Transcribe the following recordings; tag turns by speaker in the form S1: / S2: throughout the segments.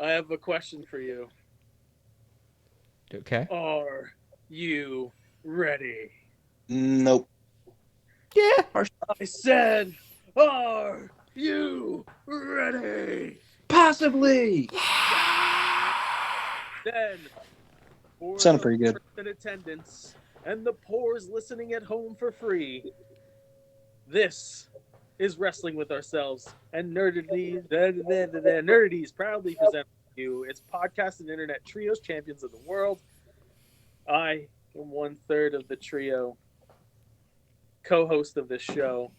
S1: I have a question for you.
S2: Okay.
S1: Are you ready?
S3: Nope.
S2: Yeah.
S1: I said, are you ready?
S2: Possibly.
S1: Then, for
S3: Sounded
S1: the
S3: pretty good.
S1: fourth in attendance and the poors listening at home for free, this is Wrestling with Ourselves, and Nerdaties proudly present you its podcast and internet trios champions of the world. I am one third of the trio, co-host of this show,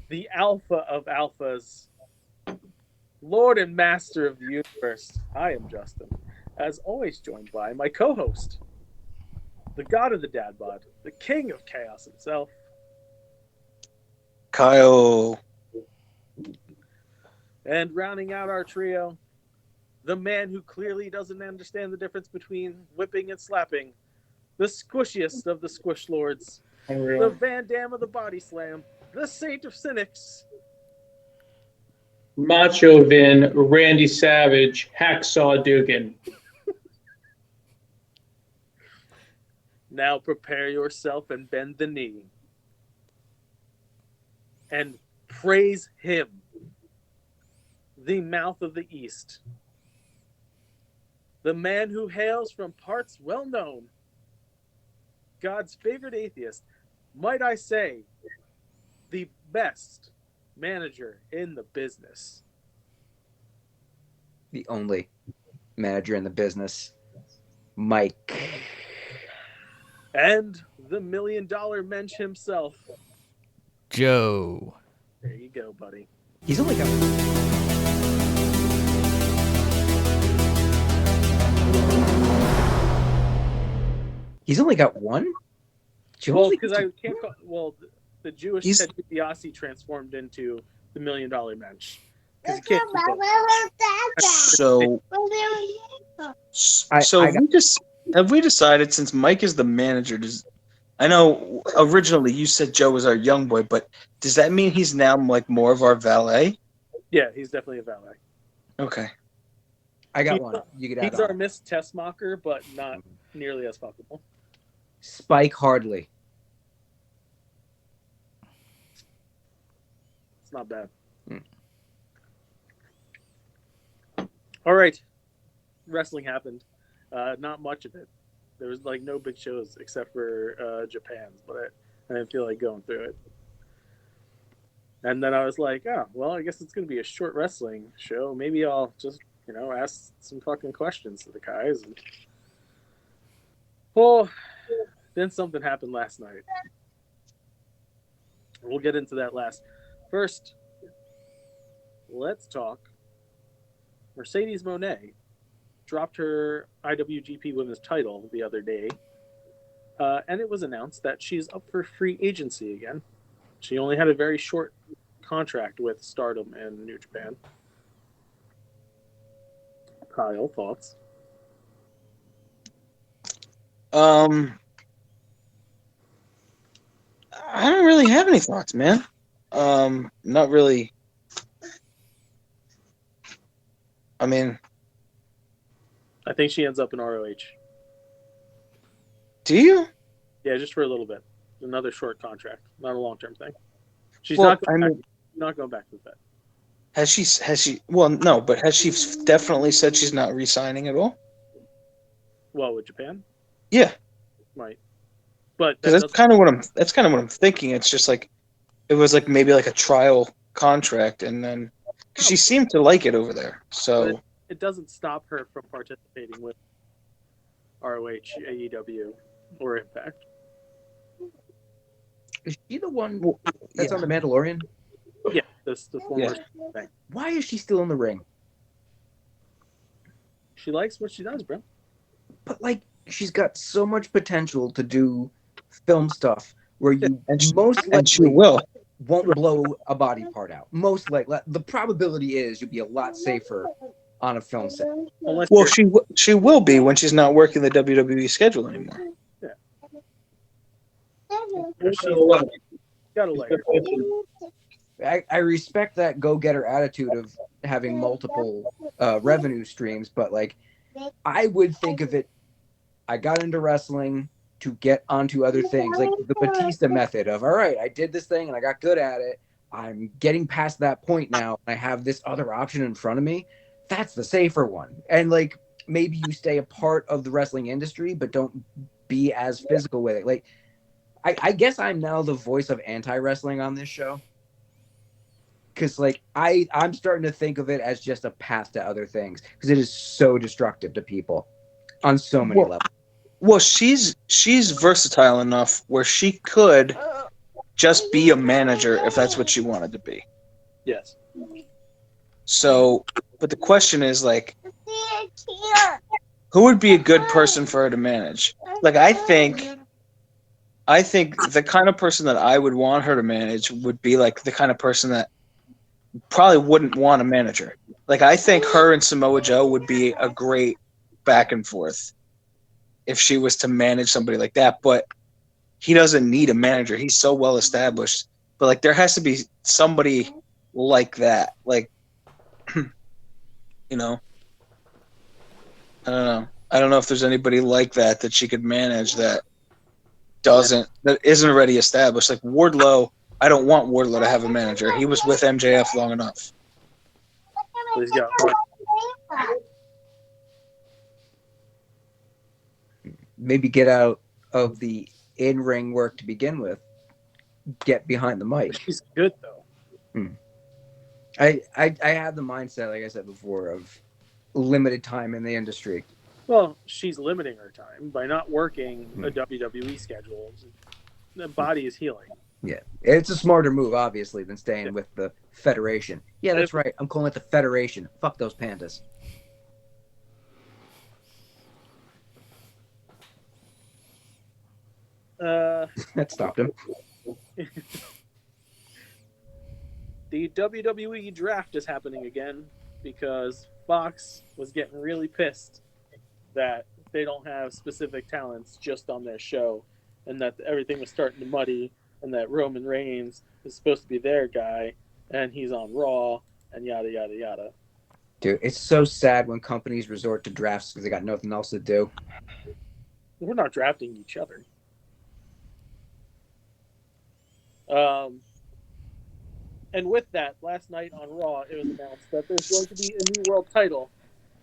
S1: the alpha of alphas, Lord and Master of the universe. I am Justin, as always joined by my co-host, the god of the dad bod, the king of chaos himself,
S3: Kyle.
S1: and rounding out our trio, the man who clearly doesn't understand the difference between whipping and slapping, the squishiest of the squish lords, the Van Dam of the body slam, the saint of cynics,
S4: Macho Vin, Randy Savage, Hacksaw Dugan.
S1: Now prepare yourself and bend the knee and praise him, the mouth of the East, the man who hails from parts well known, God's favorite atheist, might I say, the best manager in the business.
S2: The only manager in the business, Mike.
S1: And the $1 million mensch himself.
S5: Joe.
S1: There you go, buddy.
S2: He's only got. He's only got one.
S1: Well, because I can't call. Well, the Jewish Ted DiBiase transformed into the $1 million mensch. Because he can't
S3: Have we decided, since Mike is the manager, I know originally you said Joe was our young boy, but does that mean he's now like more of our valet?
S1: Yeah, he's definitely a valet.
S3: Okay.
S2: I got one. You could add
S1: He's
S2: on.
S1: our Miss Tessmacher, but not nearly as fuckable.
S2: Spike Hardley.
S1: It's not bad. All right. Wrestling happened. Not much of it. There was like no big shows except for Japan's, but I didn't feel like going through it. And then I was like, oh, well, I guess it's going to be a short wrestling show. Maybe I'll just, ask some fucking questions to the guys. And... Well, then something happened last night. We'll get into that last. First, let's talk. Mercedes Moné dropped her IWGP Women's title the other day, and it was announced that she's up for free agency again. She only had a very short contract with Stardom and New Japan. Kyle, thoughts?
S3: I don't really have any thoughts, man. Not really. I mean,
S1: I think she ends up in ROH.
S3: Do you?
S1: Yeah, just for a little bit. Another short contract, not a long-term thing. She's
S3: Well,
S1: not going back to the Fed.
S3: Has she? Well, no, but has she definitely said she's not re-signing at all?
S1: Well, with Japan,
S3: yeah,
S1: right. But
S3: because that's kind of what I'm thinking. It's just like it was like maybe like a trial contract, and then because she seemed to like it over there, so
S1: it doesn't stop her from participating with ROH, AEW, or Impact.
S2: Is she the one that's on the Mandalorian?
S1: Yeah, that's the former thing.
S2: Why is she still in the ring?
S1: She likes what she does, bro.
S2: But like, she's got so much potential to do film stuff where you most likely won't blow a body part out. Most likely, the probability is you'll be a lot safer on a film set.
S3: Well, she will be when she's not working the WWE schedule anymore.
S1: Yeah. Got a layer.
S2: I respect that go-getter attitude of having multiple revenue streams, but like I would think of it. I got into wrestling to get onto other things, like the Batista method of, all right, I did this thing and I got good at it. I'm getting past that point now. I have this other option in front of me. That's the safer one. And like maybe you stay a part of the wrestling industry, but don't be as physical with it. Like I guess I'm now the voice of anti-wrestling on this show. Cause like I'm starting to think of it as just a path to other things because it is so destructive to people on so many levels.
S3: Well, she's versatile enough where she could just be a manager if that's what she wanted to be.
S1: Yes.
S3: So, but the question is like, who would be a good person for her to manage? Like, I think the kind of person that I would want her to manage would be like the kind of person that probably wouldn't want a manager. Like, I think her and Samoa Joe would be a great back and forth if she was to manage somebody like that. But he doesn't need a manager. He's so well established. But like, there has to be somebody like that. Like, you know, I don't know. I don't know if there's anybody like that she could manage that isn't already established. Like Wardlow, I don't want Wardlow to have a manager. He was with MJF long enough.
S1: He's got
S2: Maybe get out of the in-ring work to begin with. Get behind the mic.
S1: He's good though.
S2: I have the mindset, like I said before, of limited time in the industry.
S1: Well, she's limiting her time by not working a WWE schedule. The body is healing.
S2: Yeah, it's a smarter move, obviously, than staying with the Federation. Yeah, that's right. I'm calling it the Federation. Fuck those pandas. That stopped him.
S1: The WWE draft is happening again because Fox was getting really pissed that they don't have specific talents just on their show and that everything was starting to muddy and that Roman Reigns is supposed to be their guy and he's on Raw and yada, yada, yada.
S2: Dude, it's so sad when companies resort to drafts because they got nothing else to do.
S1: We're not drafting each other. And with that, last night on Raw, it was announced that there's going to be a new world title.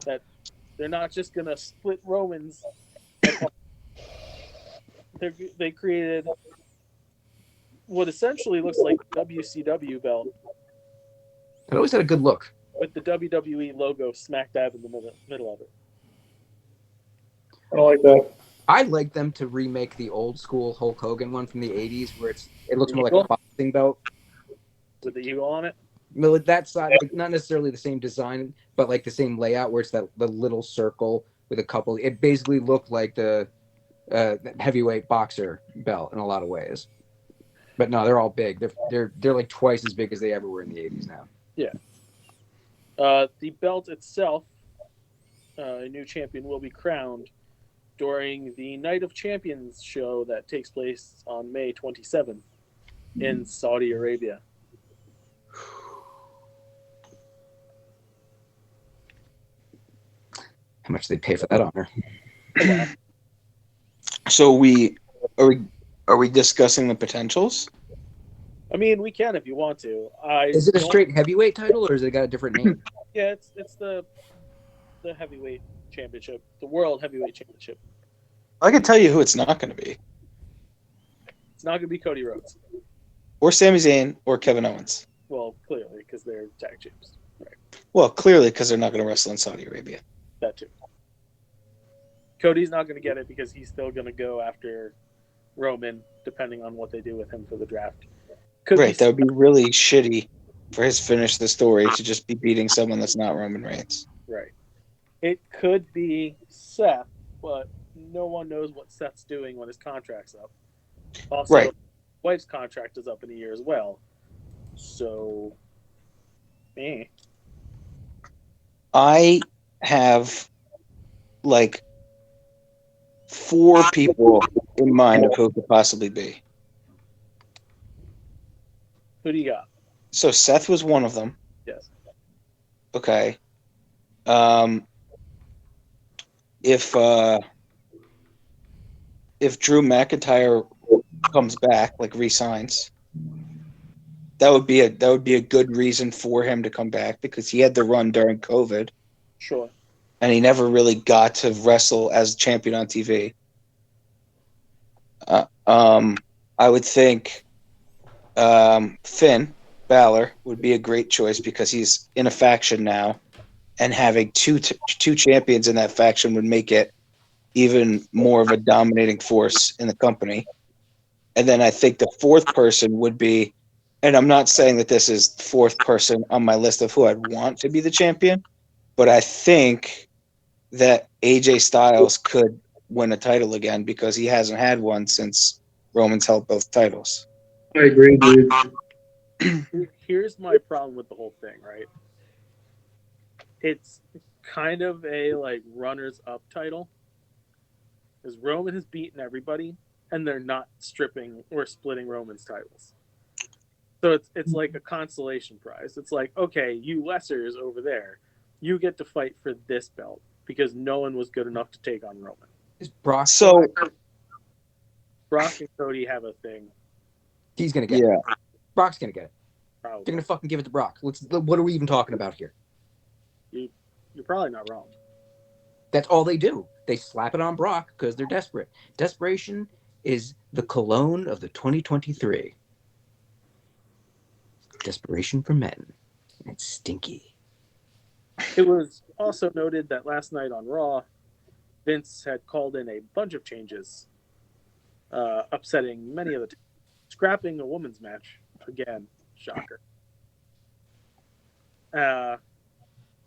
S1: That they're not just going to split Romans. They created what essentially looks like the WCW belt.
S2: It always had a good look.
S1: With the WWE logo smack dab in the middle of it.
S4: I like that.
S2: I'd like them to remake the old school Hulk Hogan one from the 80s where it looks more like a boxing belt.
S1: With the eagle on it?
S2: Well, that side, like, not necessarily the same design, but like the same layout where it's the little circle with a couple. It basically looked like the heavyweight boxer belt in a lot of ways. But no, they're all big. They're like twice as big as they ever were in the 80s now.
S1: Yeah. The belt itself, a new champion will be crowned during the Night of Champions show that takes place on May 27th in Saudi Arabia.
S2: How much they pay for that honor?
S3: So are we discussing the potentials?
S1: I mean, we can if you want to.
S2: Is it a straight heavyweight title or has it got a different name?
S1: Yeah, it's the heavyweight championship, the World Heavyweight Championship.
S3: I can tell you who it's not going to be.
S1: It's not going to be Cody Rhodes.
S3: Or Sami Zayn or Kevin Owens.
S1: Well, clearly, because they're tag teams. Right.
S3: Well, clearly, because they're not going to wrestle in Saudi Arabia.
S1: That too. Cody's not going to get it because he's still going to go after Roman, depending on what they do with him for the draft.
S3: Right, that would be really shitty for his finish the story to just be beating someone that's not Roman Reigns.
S1: Right. It could be Seth, but no one knows what Seth's doing when his contract's up. Also,
S3: right.
S1: His wife's contract is up in a year as well. So,
S3: I have like 4 people in mind of who it could possibly be.
S1: Who do you got?
S3: So Seth was one of them.
S1: Yes.
S3: Okay. if Drew McIntyre comes back, like resigns, that would be a good reason for him to come back because he had the run during COVID.
S1: Sure.
S3: And he never really got to wrestle as champion on TV. I would think Finn Balor would be a great choice because he's in a faction now, and having two champions in that faction would make it even more of a dominating force in the company. And then I think the fourth person would be, and I'm not saying that this is the fourth person on my list of who I'd want to be the champion, but I think that AJ Styles could win a title again because he hasn't had one since Roman's held both titles.
S4: I agree, dude.
S1: Here's my problem with the whole thing, right? It's kind of a like runners up title. Because Roman has beaten everybody, and they're not stripping or splitting Roman's titles. So it's like a consolation prize. It's like, okay, you lessers over there, you get to fight for this belt because no one was good enough to take on Roman.
S2: Is Brock?
S3: So
S1: Brock and Cody have a thing.
S2: He's gonna get it. Brock's gonna get it.
S1: Probably.
S2: They're gonna fucking give it to Brock. What are we even talking about here?
S1: You're probably not wrong.
S2: That's all they do. They slap it on Brock because they're desperate. Desperation is the cologne of the 2023. Desperation for men. It's stinky.
S1: It was also noted that last night on Raw, Vince had called in a bunch of changes, upsetting many of the teams. Scrapping a women's match. Again, shocker.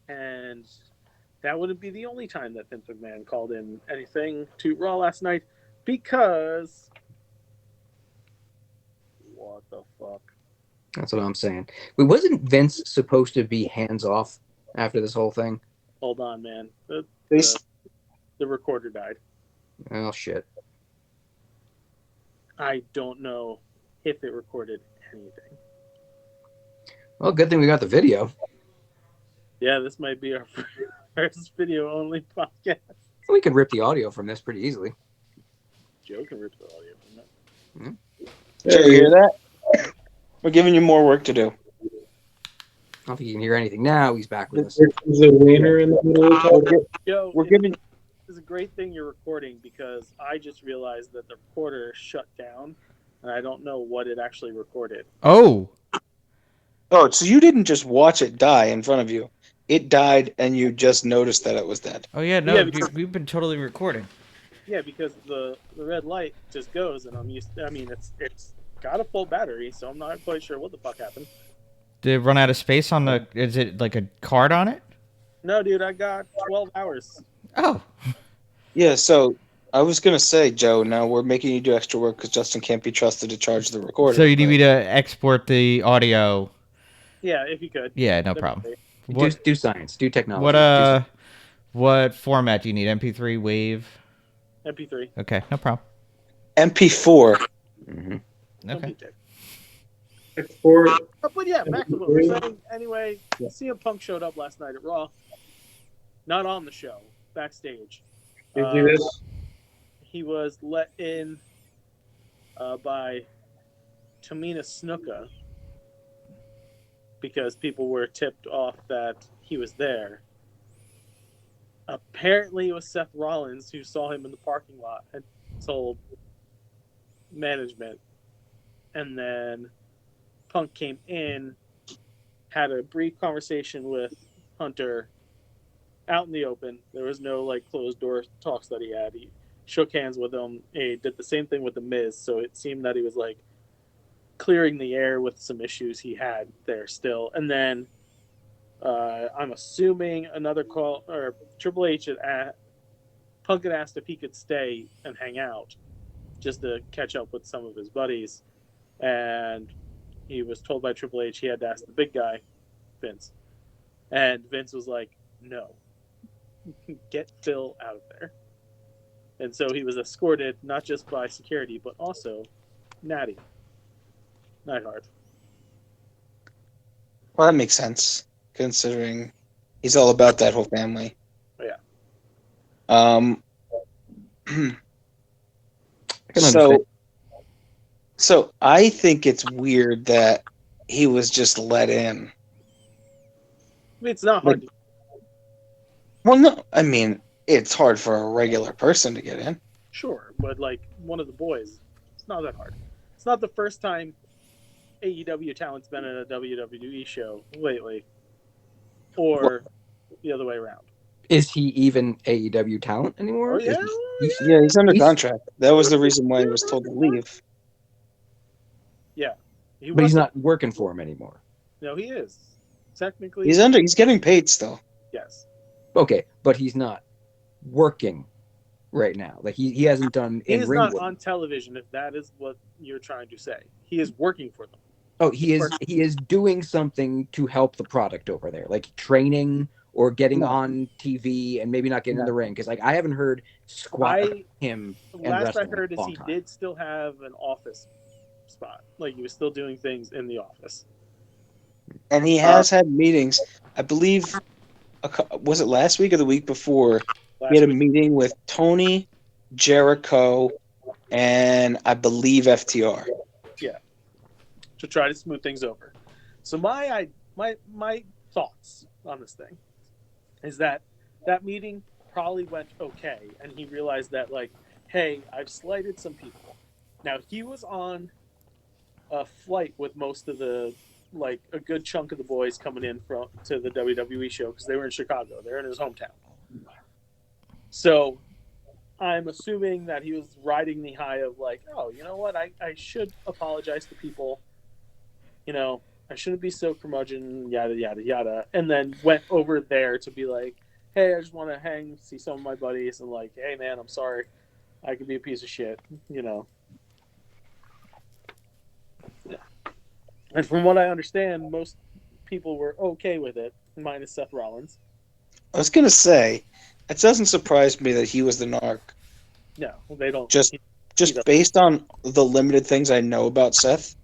S1: And that wouldn't be the only time that Vince McMahon called in anything to Raw last night because... What the fuck?
S2: That's what I'm saying. Wait, wasn't Vince supposed to be hands off after this whole thing?
S1: Hold on, man. The recorder died.
S2: Oh, shit.
S1: I don't know if it recorded anything.
S2: Well, good thing we got the video.
S1: Yeah, this might be our first video-only podcast.
S2: We can rip the audio from this pretty easily.
S1: Joe can rip the audio from that.
S3: Did you hear that? We're giving you more work to do.
S2: I don't think you can hear anything now. He's back with us.
S4: There's a wiener in the middle of the
S1: Joe,
S3: We're giving.
S1: it's a great thing you're recording because I just realized that the recorder shut down, and I don't know what it actually recorded.
S5: Oh,
S3: So you didn't just watch it die in front of you. It died, and you just noticed that it was dead.
S5: oh yeah, no,
S1: Yeah, because-
S5: we've been totally recording.
S1: Yeah, because the red light just goes, and it's got a full battery, so I'm not quite sure what the fuck happened.
S5: Did it run out of space on the? Is it like a card on it?
S1: No, dude, I got 12 hours.
S5: Oh,
S3: Yeah, so I was going to say, Joe, now we're making you do extra work because Justin can't be trusted to charge the recorder.
S5: so you need me to export the audio?
S1: Yeah, if you could.
S5: Yeah, no
S1: That'd be
S5: problem.
S1: great.
S5: What
S2: Do science. Do technology.
S5: what format do you need? MP3, Wave?
S1: MP3.
S5: Okay, no problem.
S3: MP4.
S2: Mm-hmm.
S5: Okay.
S1: MP3.
S4: export.
S1: But yeah, back to what we're saying. Anyway, CM Punk showed up last night at Raw. Not on the show, backstage.
S4: Did you do this?
S1: He was let in by Tamina Snuka because people were tipped off that he was there. Apparently, it was Seth Rollins who saw him in the parking lot and told management. And then Punk came in, had a brief conversation with Hunter out in the open. There was no like closed door talks that he had. He shook hands with him. He did the same thing with the Miz, so it seemed that he was like clearing the air with some issues he had there still. And then I'm assuming another call or Triple H had Punk had asked if he could stay and hang out just to catch up with some of his buddies, and he was told by Triple H he had to ask the big guy, Vince, and Vince was like, "No, get Phil out of there." And so he was escorted not just by security but also Neidhart.
S3: Well, that makes sense, considering He's all about that whole family.
S1: Yeah.
S2: I can understand.
S3: So I think it's weird that he was just let in.
S1: I mean, it's not hard to.
S3: Well, no, I mean, it's hard for a regular person to get in.
S1: Sure, but like one of the boys, it's not that hard. It's not the first time AEW talent's been in a WWE show lately, or the other way around.
S2: Is he even AEW talent anymore?
S1: Oh yeah,
S3: Yeah, he's under
S2: he's-
S3: contract. That was the reason why he was told to leave.
S1: yeah.
S2: but he's not working for him anymore.
S1: No, he is technically.
S3: He's getting paid still.
S1: Yes.
S2: Okay, but he's not working right now. Like he hasn't done
S1: He
S2: in
S1: is
S2: ring
S1: not
S2: work.
S1: on television. If that is what you're trying to say, he is working for them.
S2: Oh, he is doing something to help the product over there, like training or getting on TV and maybe not getting in the ring. Because like I haven't heard squat about him.
S1: Last I heard is
S2: he
S1: did still have an office spot. Like he was still doing things in the office.
S3: And he has had meetings. I believe, was it last week or the week before? He had a meeting with Tony, Jericho, and I believe FTR.
S1: Yeah, to try to smooth things over. So my thoughts on this thing is that meeting probably went okay, and he realized that like, hey, I've slighted some people. Now he was on a flight with most of the like a good chunk of the boys coming in to the WWE show because they were in Chicago. They're in his hometown. So I'm assuming that he was riding the high of like, oh, you know what? I should apologize to people. You know, I shouldn't be so curmudgeon, yada, yada, yada. And then went over there to be like, hey, I just want to see some of my buddies and like, hey, man, I'm sorry. I could be a piece of shit, you know. Yeah. And from what I understand, most people were okay with it, minus Seth Rollins.
S3: I was going to say, it doesn't surprise me that he was the narc.
S1: No, they don't.
S3: Just based on the limited things I know about Seth,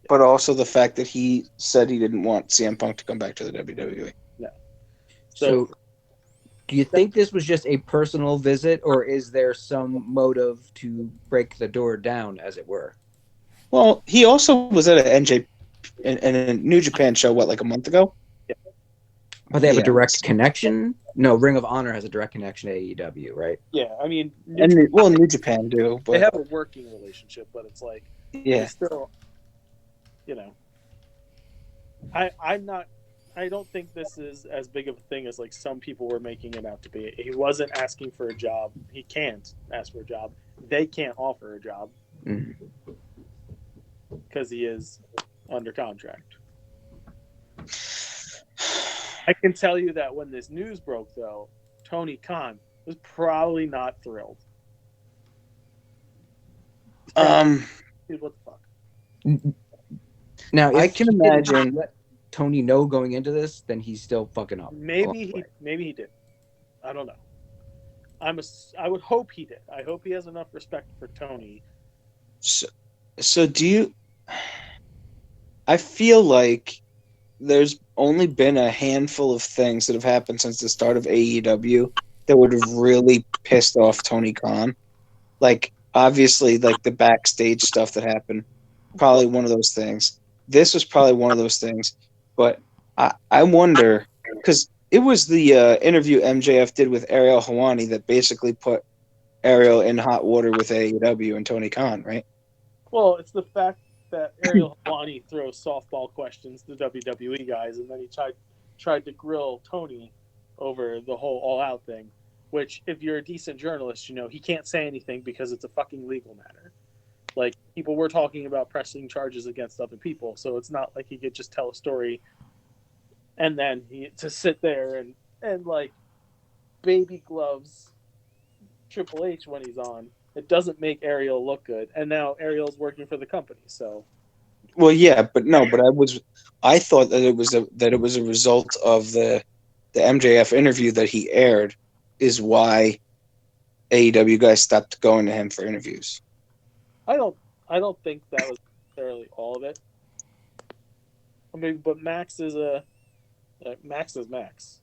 S3: but also the fact that he said he didn't want CM Punk to come back to the WWE.
S1: No.
S2: So do you think this was just a personal visit, or is there some motive to break the door down, as it were?
S3: Well, he also was at a New Japan show, like a month ago?
S1: Yeah.
S2: But they have a direct connection? No, Ring of Honor has a direct connection to AEW, right?
S1: Yeah, I mean,
S3: New Japan do. But
S1: they have a working relationship, but it's like,
S3: yeah,
S1: it's still, you know, I don't think this is as big of a thing as like some people were making it out to be. He wasn't asking for a job. He can't ask for a job. They can't offer a job because he is under contract. I can tell you that when this news broke, though, Tony Khan was probably not thrilled. Dude, what the fuck?
S2: Now, if
S3: I can imagine
S2: let Tony know going into this, then he's still fucking up.
S1: Maybe he did. I don't know. I would hope he did. I hope he has enough respect for Tony.
S3: So do you? I feel like there's only been a handful of things that have happened since the start of AEW that would have really pissed off Tony Khan. Like, obviously, like the backstage stuff that happened, probably one of those things. This was probably one of those things. But I wonder, because it was the interview MJF did with Ariel Helwani that basically put Ariel in hot water with AEW and Tony Khan, right?
S1: Well, it's the fact that Ariel Helwani throws softball questions to WWE guys, and then he tried to grill Tony over the whole All Out thing. Which, if you're a decent journalist, you know he can't say anything because it's a fucking legal matter. Like, people were talking about pressing charges against other people, so it's not like he could just tell a story and then to sit there and like baby gloves Triple H when he's on. It doesn't make Ariel look good, and now Ariel's working for the company. So,
S3: well, yeah, but I thought that it was a result of the MJF interview that he aired, is why AEW guys stopped going to him for interviews.
S1: I don't think that was necessarily all of it. I mean, but Max is Max.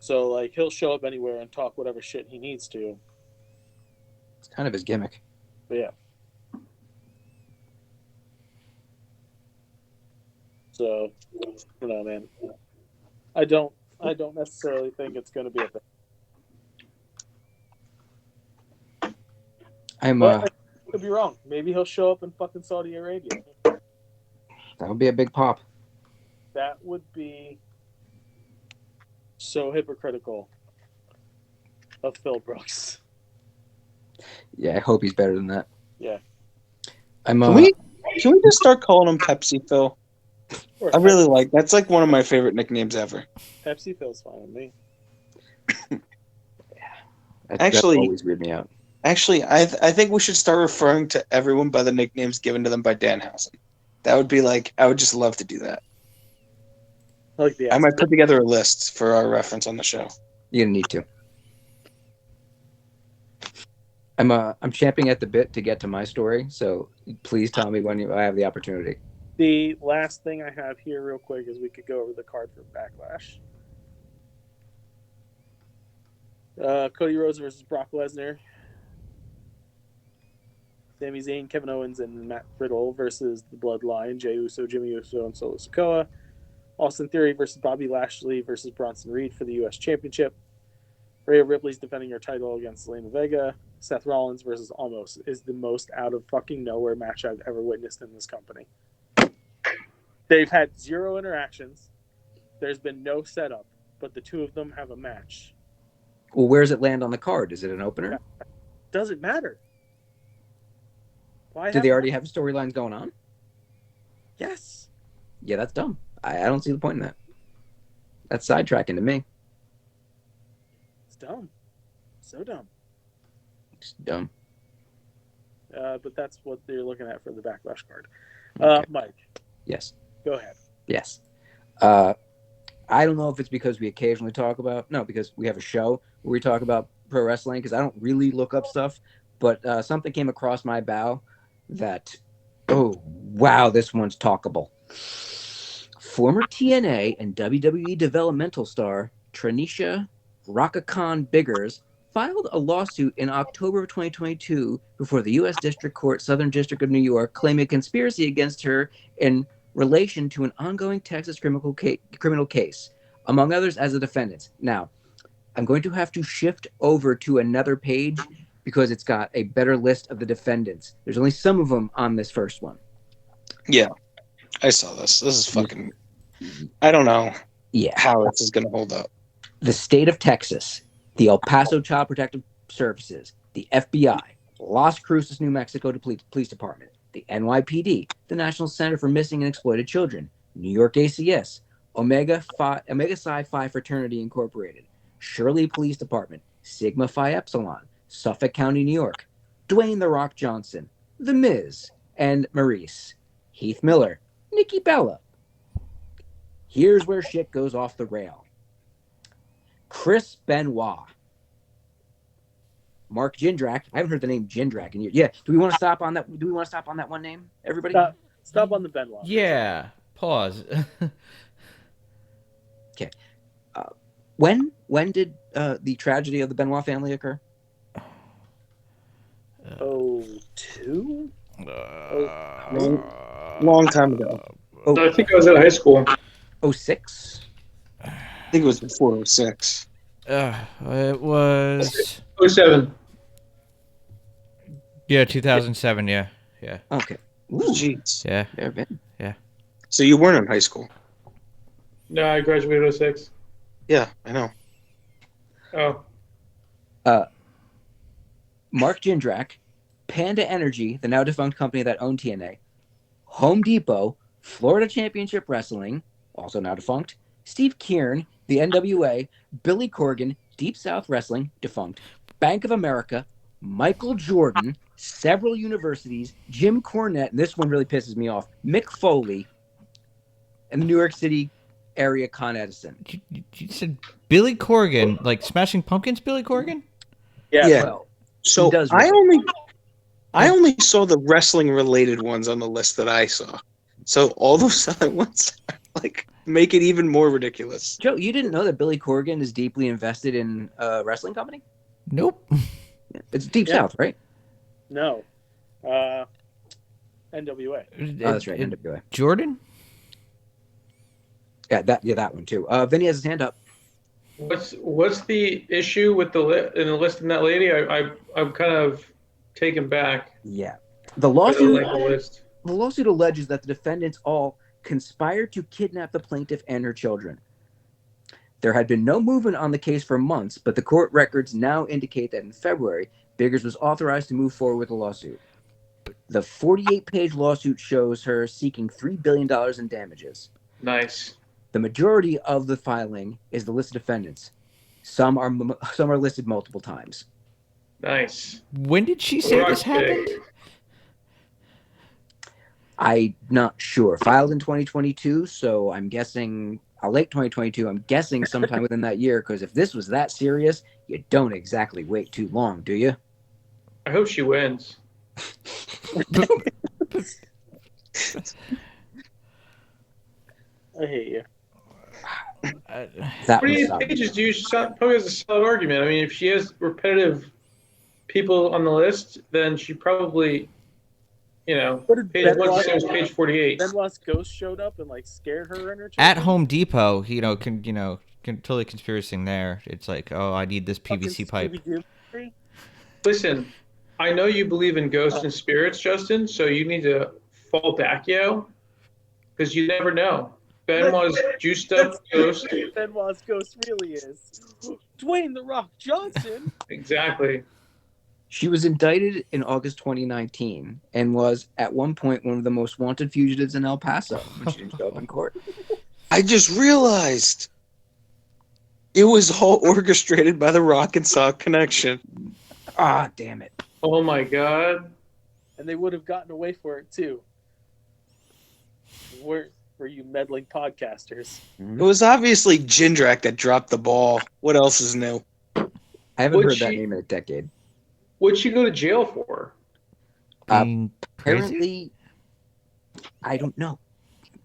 S1: So like he'll show up anywhere and talk whatever shit he needs to.
S2: It's kind of his gimmick.
S1: But yeah. So, you know, man. I don't necessarily think it's going to be a thing. But I could be wrong. Maybe he'll show up in fucking Saudi Arabia.
S2: That would be a big pop.
S1: That would be so hypocritical of Phil Brooks.
S2: Yeah, I hope he's better than that.
S1: Yeah.
S3: Can we just start calling him Pepsi Phil?
S1: Or
S3: I really like that's like one of my favorite nicknames ever.
S1: Pepsi Phil's fine with me.
S2: That always weird me out.
S3: Actually, I think we should start referring to everyone by the nicknames given to them by Danhausen. That would be like I would just love to do that. I might put together a list for our reference on the show.
S2: You're gonna need to. I'm champing at the bit to get to my story, so please tell me when I have the opportunity.
S1: The last thing I have here real quick is we could go over the card for Backlash. Cody Rhodes versus Brock Lesnar. Sami Zayn, Kevin Owens, and Matt Riddle versus the Bloodline. Jey Uso, Jimmy Uso, and Solo Sikoa. Austin Theory versus Bobby Lashley versus Bronson Reed for the U.S. Championship. Rhea Ripley's defending her title against Zelina Vega. Seth Rollins versus Almost is the most out of fucking nowhere match I've ever witnessed in this company. They've had 0 interactions. There's been no setup, but the two of them have a match.
S2: Well, where does it land on the card? Is it an opener?
S1: Doesn't matter.
S2: Do they already have storylines going on?
S1: Yes.
S2: Yeah, that's dumb. I don't see the point in that. That's sidetracking to me.
S1: It's dumb. So dumb.
S2: It's dumb.
S1: But that's what they're looking at for the Backlash card.
S2: Okay.
S1: Mike.
S2: Yes.
S1: Go ahead.
S2: Yes. I don't know if it's because we occasionally talk about... No, because we have a show where we talk about pro wrestling, because I don't really look up stuff, but something came across my bow that, oh, wow, this one's talkable. Former TNA and WWE developmental star Tranisha Rakakan Biggers filed a lawsuit in October of 2022 before the U.S. District Court, Southern District of New York, claiming a conspiracy against her in relation to an ongoing Texas criminal case, among others as a defendant. Now, I'm going to have to shift over to another page because it's got a better list of the defendants. There's only some of them on this first one.
S3: Yeah, I saw this. This is fucking... I don't know how this is going to hold up.
S2: The state of Texas, the El Paso Child Protective Services, the FBI, Las Cruces, New Mexico Police Department, the NYPD, the National Center for Missing and Exploited Children, New York ACS, Omega Psi Phi Fraternity Incorporated, Shirley Police Department, Sigma Phi Epsilon, Suffolk County, New York, Dwayne The Rock Johnson, The Miz, and Maurice, Heath Miller, Nikki Bella. Here's where shit goes off the rail. Chris Benoit, Mark Jindrak. I haven't heard the name Jindrak in years. Yeah. Do we want to stop on that? Do we want to stop on that one name? Everybody.
S1: Stop on the Benoit.
S5: Yeah. Pause.
S2: Okay. When did the tragedy of the Benoit family occur?
S1: 02?
S3: Long time ago.
S4: I think I was at high school.
S2: 06?
S3: I think it was before 06.
S5: It was
S4: 07.
S5: 2007. Yeah.
S2: Okay.
S3: Ooh, jeez.
S5: Yeah.
S2: Yeah.
S3: So you weren't in high school?
S4: No, I graduated 06.
S3: Yeah, I know.
S4: Oh.
S2: Mark Jindrak, Panda Energy, the now defunct company that owned TNA, Home Depot, Florida Championship Wrestling, also now defunct, Steve Kieran, the NWA, Billy Corgan, Deep South Wrestling, defunct, Bank of America, Michael Jordan, several universities, Jim Cornette, and this one really pisses me off, Mick Foley, and the New York City area Con Edison.
S5: You said Billy Corgan, like Smashing Pumpkins Billy Corgan?
S3: Yeah.
S2: Well,
S3: so I only saw the wrestling related ones on the list that I saw. So all those other ones are like make it even more ridiculous.
S2: Joe, you didn't know that Billy Corgan is deeply invested in a wrestling company?
S5: Nope.
S2: It's Deep South, right?
S1: No. NWA.
S2: Oh, that's right, NWA.
S5: Jordan?
S2: Yeah, that one too. Vinny has his hand up.
S4: What's the issue with in the list of that lady? I'm kind of taken back.
S2: Yeah.
S4: I
S2: The
S4: don't like the list.
S2: lawsuit alleges that the defendants all conspired to kidnap the plaintiff and her children. There had been no movement on the case for months, but the court records now indicate that in February, Biggers was authorized to move forward with the lawsuit. The 48-page lawsuit shows her seeking $3 billion in damages.
S4: Nice.
S2: The majority of the filing is the list of defendants. Some are listed multiple times.
S4: Nice.
S5: When did she say this happened?
S2: I'm not sure. Filed in 2022, so I'm guessing late 2022. I'm guessing sometime within that year, because if this was that serious, you don't exactly wait too long, do you?
S4: I hope she wins.
S1: I hate you.
S2: That
S4: 48
S2: was
S4: pages do you probably has a solid argument. I mean, if she has repetitive people on the list, then she probably,
S1: What did
S4: page 1 says page 48.
S1: Benoit's ghost showed up and like scared her and her children?
S5: At Home Depot, can totally conspiracy there. It's like, oh, I need this PVC pipe.
S4: Listen, I know you believe in ghosts and spirits, Justin, so you need to fall back, because you never know. Benoit's juiced up ghost.
S1: Benoit's ghost really is Dwayne "The Rock" Johnson.
S4: Exactly.
S2: She was indicted in August 2019 and was at one point one of the most wanted fugitives in El Paso when she didn't show up in court.
S3: I just realized it was all orchestrated by the Rock and Sock connection.
S2: Ah, damn it.
S4: Oh my God.
S1: And they would have gotten away for it too. Where were you meddling podcasters?
S3: It was obviously Jindrak that dropped the ball. What else is new?
S2: I haven't heard that name in a decade.
S4: What'd she go to jail for?
S5: Being crazy?
S2: Apparently, I don't know.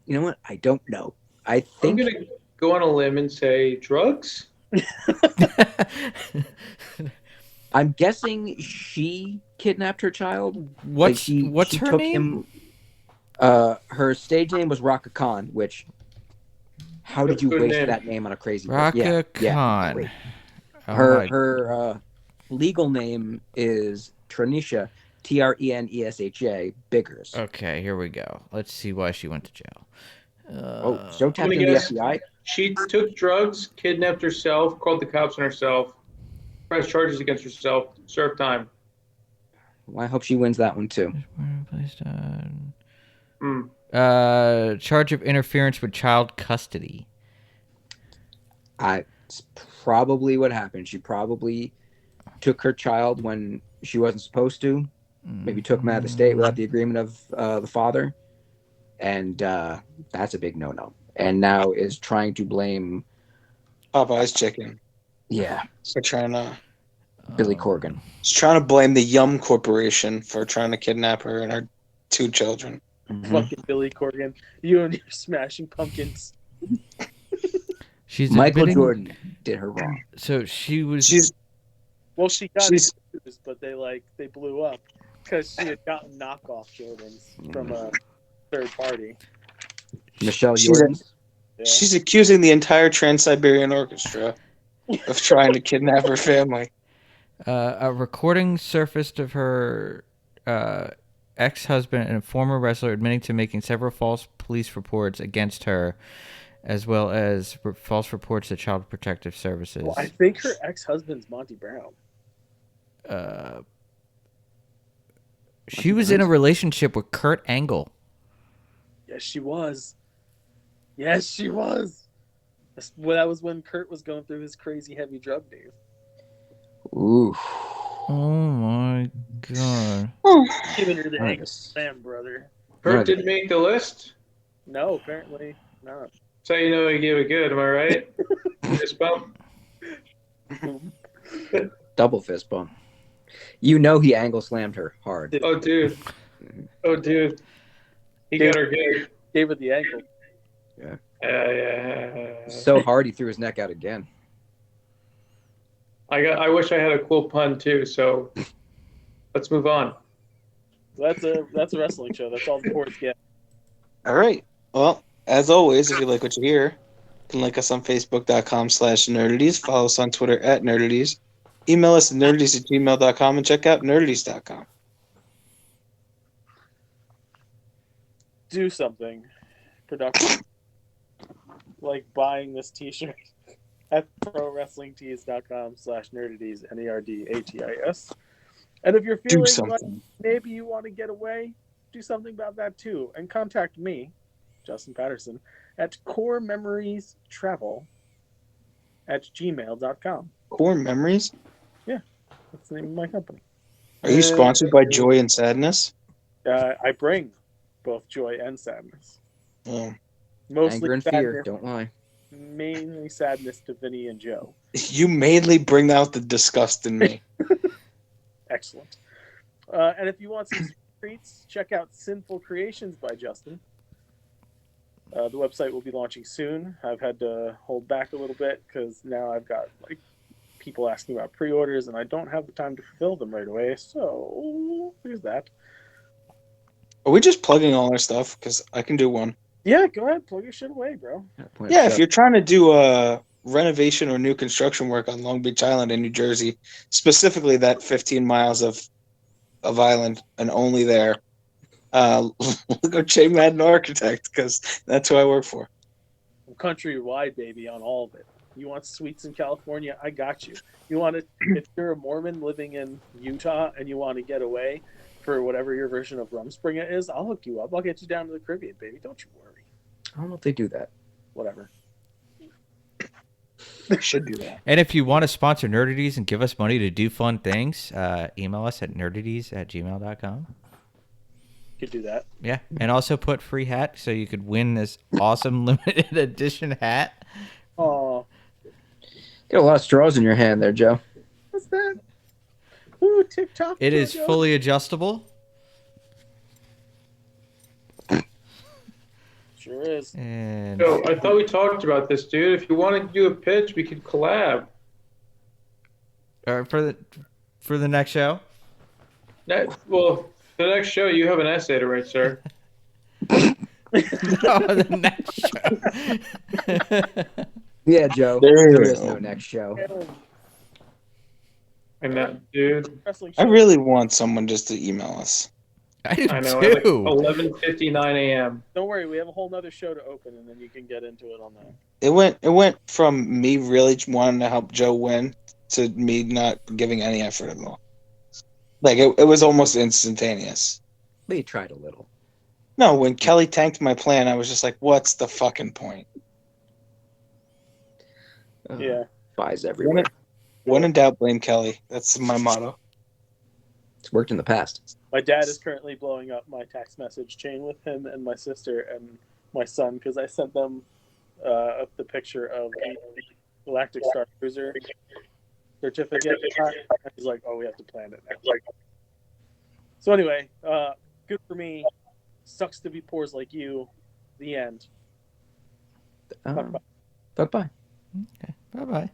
S2: You know what? I don't know. I think
S4: I'm going to go on a limb and say drugs?
S2: I'm guessing she kidnapped her child.
S5: What's
S2: she
S5: her
S2: took
S5: name?
S2: Her stage name was Raka Khan, which how did you
S4: Good
S2: waste
S4: name.
S2: that name on a crazy
S5: Raka
S2: Yeah,
S5: Khan.
S2: great.
S5: Oh
S2: Her legal name is Trenesha, Trenesha Biggers.
S5: Okay, here we go. Let's see why she went to jail.
S2: So tapped in the FBI.
S4: She took drugs, kidnapped herself, called the cops on herself, pressed charges against herself, served time.
S2: Well, I hope she wins that one too.
S5: Charge of interference with child custody.
S2: It's probably what happened. She probably took her child when she wasn't supposed to. Maybe took him out of the state without the agreement of the father. And that's a big no-no. And now is trying to blame
S3: Popeye's chicken.
S2: Yeah.
S3: So trying to
S2: Billy Corgan.
S3: He's trying to blame the Yum Corporation for trying to kidnap her and her 2 children.
S2: Mm-hmm.
S1: Fucking Billy Corgan. You and your Smashing Pumpkins.
S5: She's
S2: Michael Jordan did her wrong.
S5: So she was.
S1: She got accused, but they blew up because she had gotten knockoff Jordans from a third party.
S2: Michelle Jordan.
S3: She's accusing the entire Trans-Siberian Orchestra of trying to kidnap her family.
S5: A recording surfaced of her ex-husband and a former wrestler admitting to making several false police reports against her, as well as false reports to Child Protective Services.
S1: Well, I think her ex-husband's Monty Brown.
S5: She was in a relationship with Kurt Angle.
S1: Yes, she was. Yes, she was. That was when Kurt was going through his crazy heavy drug days.
S2: Ooh.
S5: Oh my God.
S1: Giving her the ankle slam, brother.
S4: Kurt didn't make the list?
S1: No, apparently not.
S4: So you know he gave it good, am I right? Fist bump.
S2: Double fist bump. You know he angle slammed her hard.
S4: Oh, dude. He got her good.
S1: Gave her the ankle.
S2: Yeah. So hard he threw his neck out again.
S4: I wish I had a cool pun too. So let's move on.
S1: That's a wrestling show. That's all the boards get.
S3: All right. Well, as always, if you like what you hear, you can like us on Facebook.com/Nerdaties. Follow us on Twitter @Nerdaties. Email us at nerdaties@gmail.com and check out nerdaties.com.
S1: Do something productive, like buying this T-shirt at prowrestlingtees.com/nerdaties, NERDATIS. And if you're
S3: Do
S1: feeling
S3: something.
S1: like maybe you want to get away, do something about that too. And contact me, Justin Patterson, at corememoriestravel@gmail.com.
S3: Core Memories?
S1: That's the name of my company.
S3: Are you sponsored by Joy and Sadness?
S1: I bring both joy and sadness.
S3: Oh.
S1: Mostly
S2: Anger and
S1: sadness,
S2: fear, don't lie.
S1: mainly sadness to Vinny and Joe.
S3: You mainly bring out the disgust in me.
S1: Excellent. And if you want some treats, check out Sinful Creations by Justin. The website will be launching soon. I've had to hold back a little bit because now I've got like people asking about pre-orders, and I don't have the time to fulfill them right away. So there's that.
S3: Are we just plugging all our stuff? Because I can do one.
S1: Yeah, go ahead, plug your shit away, bro.
S3: Yeah, if you're trying to do a renovation or new construction work on Long Beach Island in New Jersey, specifically that 15 miles of island and only there, look up Jay Madden Architect because that's who I work for.
S1: I'm countrywide, baby, on all of it. You want suites in California? I got you. You want to? If you're a Mormon living in Utah and you want to get away for whatever your version of Rumspringa is, I'll hook you up. I'll get you down to the Caribbean, baby. Don't you worry.
S2: I don't know if they do that.
S1: Whatever.
S3: They should do that.
S5: And if you want to sponsor Nerdities and give us money to do fun things, email us at nerdities@gmail.com.
S1: Could do that.
S5: Yeah, and also put free hat so you could win this awesome limited edition hat.
S1: Oh,
S2: Got a lot of straws in your hand there, Joe.
S1: what's that? Ooh, TikTok.
S5: It is fully adjustable.
S1: Sure is.
S5: And
S4: So I thought we talked about this, dude. If you want to do a pitch, we could collab.
S5: for the next show.
S4: Well, the next show, you have an essay to write, sir.
S5: No, the next show.
S2: Yeah, Joe.
S3: There
S2: There is no next show.
S4: And that, dude,
S1: Wrestling
S3: I
S1: show.
S3: really want someone just to email us.
S5: I do
S4: I know. At like
S5: too.
S4: 11:59 a.m.
S1: Don't worry, we have a whole nother show to open, and then you can get into it on that.
S3: It went from me really wanting to help Joe win to me not giving any effort at all. Like it was almost instantaneous.
S2: They tried a little.
S3: No, when Kelly tanked my plan, I was just like, "What's the fucking point?"
S1: Yeah.
S2: Spies everywhere.
S3: When in doubt, blame Kelly. That's my motto.
S2: It's worked in the past.
S1: My dad is currently blowing up my text message chain with him and my sister and my son because I sent them the picture of the Galactic Star Cruiser certificate. And he's like, "Oh, we have to plan it now." So anyway, good for me. Sucks to be poors like you. The end.
S2: Bye-bye.
S5: Okay. Bye-bye.